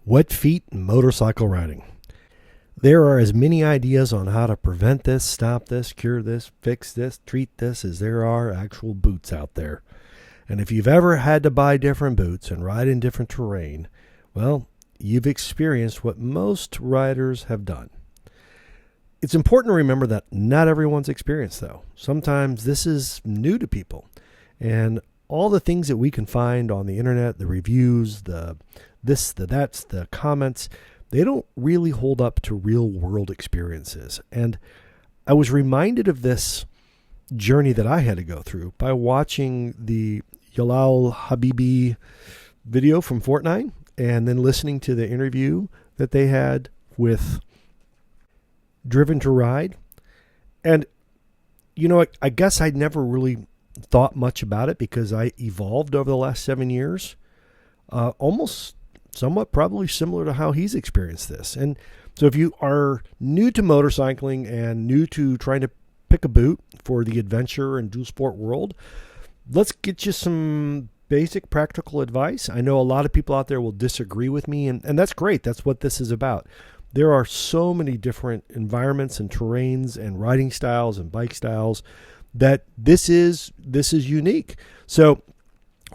Wet feet and motorcycle riding. There are as many ideas on how to prevent this, stop this, cure this, fix this, treat this as there are actual boots out there. And if you've ever had to buy different boots and ride in different terrain, well, you've experienced what most riders have done. It's important to remember that not everyone's experienced, though. Sometimes this is new to people. And all the things that we can find on the internet, the reviews, the this, the that's, the comments, they don't really hold up to real world experiences. And I was reminded of this journey that I had to go through by watching the Yalal Habibi video from FortNine and then listening to the interview that they had with Driven to Ride. And, you know, I guess I'd never really thought much about it because I evolved over the last 7 years, almost somewhat probably similar to how he's experienced this. And so if you are new to motorcycling and new to trying to pick a boot for the adventure and dual sport world, let's get you some basic practical advice. I know a lot of people out there will disagree with me, and that's great. That's what this is about. There are so many different environments and terrains and riding styles and bike styles that this is unique. So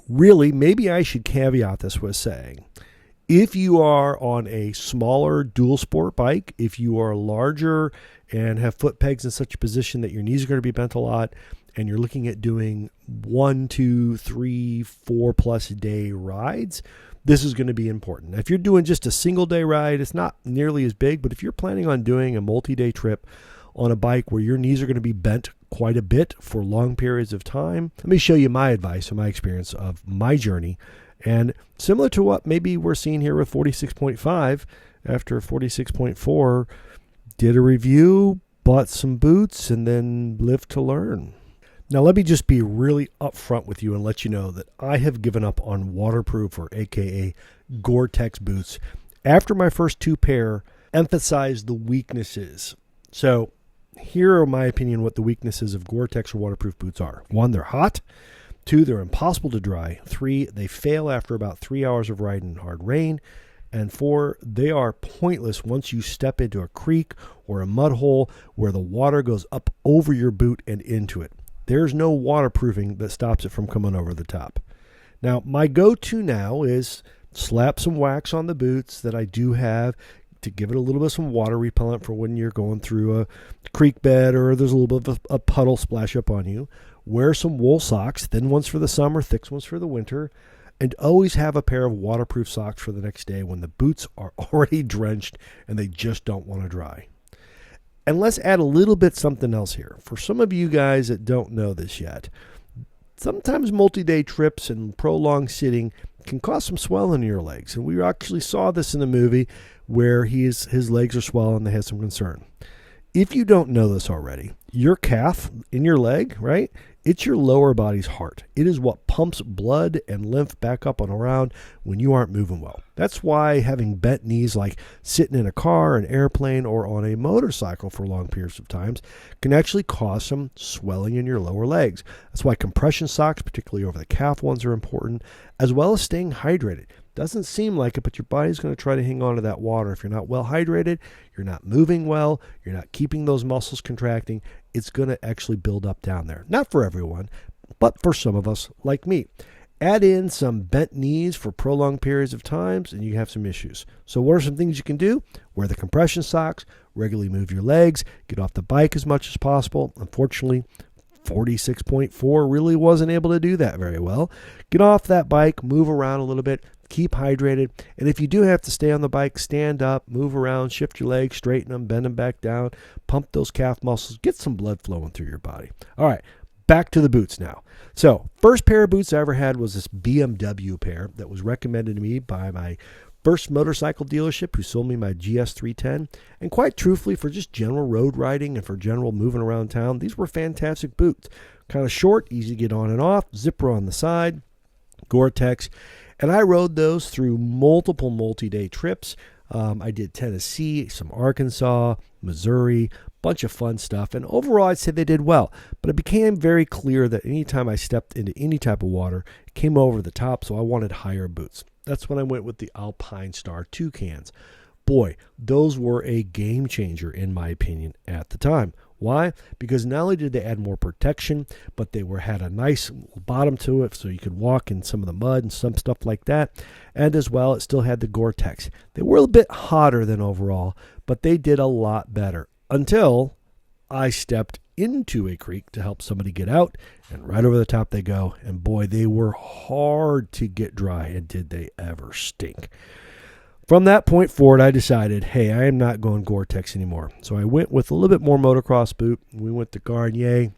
really, maybe I should caveat this with saying, if you are on a smaller dual sport bike, if you are larger and have foot pegs in such a position that your knees are going to be bent a lot, and you're looking at doing 1, 2, 3, 4+ day rides, this is going to be important. If you're doing just a single day ride, it's not nearly as big, but if you're planning on doing a multi-day trip on a bike where your knees are going to be bent quite a bit for long periods of time, let me show you my advice and my experience of my journey. And similar to what maybe we're seeing here with 46.5, after 46.4 did a review, bought some boots, and then lived to learn. Now, let me just be really upfront with you and let you know that I have given up on waterproof, or AKA Gore-Tex boots, after my first 2 pair emphasized the weaknesses. So here are my opinion what the weaknesses of Gore-Tex or waterproof boots are. 1, they're hot. 2, they're impossible to dry. 3, they fail after about 3 hours of riding in hard rain. And 4, they are pointless once you step into a creek or a mud hole where the water goes up over your boot and into it. There's no waterproofing that stops it from coming over the top. Now, my go-to now is slap some wax on the boots that I do have to give it a little bit of some water repellent for when you're going through a creek bed or there's a little bit of a puddle splash up on you. Wear some wool socks, thin ones for the summer, thick ones for the winter, and always have a pair of waterproof socks for the next day when the boots are already drenched and they just don't want to dry. And let's add a little bit something else here. For some of you guys that don't know this yet, sometimes multi-day trips and prolonged sitting can cause some swelling in your legs. And we actually saw this in the movie where his legs are swollen and they had some concern. If you don't know this already, your calf in your leg, right? It's your lower body's heart. It is what pumps blood and lymph back up and around when you aren't moving well. That's why having bent knees, like sitting in a car, an airplane, or on a motorcycle for long periods of times, can actually cause some swelling in your lower legs. That's why compression socks, particularly over the calf ones, are important, as well as staying hydrated. Doesn't seem like it, but your body's going to try to hang on to that water. If you're not well hydrated, you're not moving well, you're not keeping those muscles contracting, it's going to actually build up down there. Not for everyone, but for some of us like me. Add in some bent knees for prolonged periods of times and you have some issues. So what are some things you can do? Wear the compression socks, regularly move your legs, get off the bike as much as possible. Unfortunately, 46.4 really wasn't able to do that very well. Get off that bike, move around a little bit, keep hydrated, and if you do have to stay on the bike, stand up, move around, shift your legs, straighten them, bend them back down, pump those calf muscles, get some blood flowing through your body. All right, back to the boots now. So first pair of boots I ever had was this BMW pair that was recommended to me by my first motorcycle dealership who sold me my GS310. And quite truthfully, for just general road riding and for general moving around town, these were fantastic boots. Kind of short, easy to get on and off, zipper on the side, Gore-Tex. And I rode those through multiple multi-day trips. I did Tennessee, some Arkansas, Missouri, bunch of fun stuff. And overall, I'd say they did well. But it became very clear that anytime I stepped into any type of water, it came over the top, so I wanted higher boots. that's when I went with the Alpine Star Toucans. Boy, those were a game changer in my opinion at the time. Why? Because not only did they add more protection, but they had a nice bottom to it so you could walk in some of the mud and some stuff like that. And as well, it still had the Gore-Tex. They were a bit hotter than overall, but they did a lot better until I stepped into a creek to help somebody get out, and right over the top they go. And boy, they were hard to get dry, and did they ever stink. From that point forward, I decided, hey, I am not going Gore-Tex anymore. So I went with a little bit more motocross boot. We went to Garnier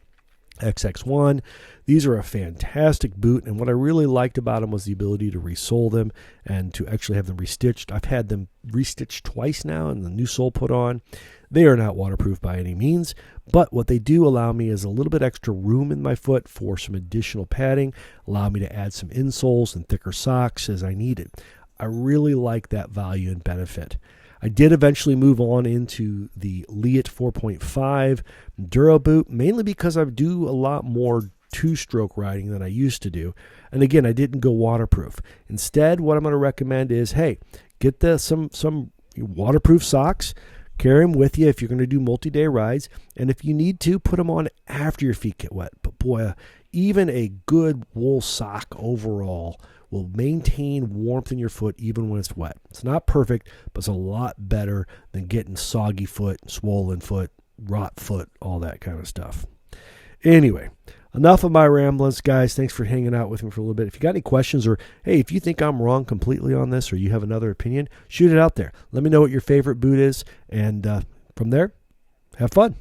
XX1. These are a fantastic boot, and what I really liked about them was the ability to resole them and to actually have them restitched. I've had them restitched twice now and the new sole put on. They are not waterproof by any means, but what they do allow me is a little bit extra room in my foot for some additional padding, allow me to add some insoles and thicker socks as I need it. I really like that value and benefit. I did eventually move on into the Leatt 4.5 Duro boot, mainly because I do a lot more two-stroke riding than I used to do. And again, I didn't go waterproof. Instead, what I'm going to recommend is, hey, get some waterproof socks, carry them with you if you're going to do multi-day rides, and if you need to, put them on after your feet get wet. But boy, even a good wool sock overall will maintain warmth in your foot even when it's wet. It's not perfect, but it's a lot better than getting soggy foot, swollen foot, rot foot, all that kind of stuff. Anyway, enough of my ramblings, guys. Thanks for hanging out with me for a little bit. If you got any questions, or hey, if you think I'm wrong completely on this, or you have another opinion, shoot it out there. Let me know what your favorite boot is, and from there, have fun.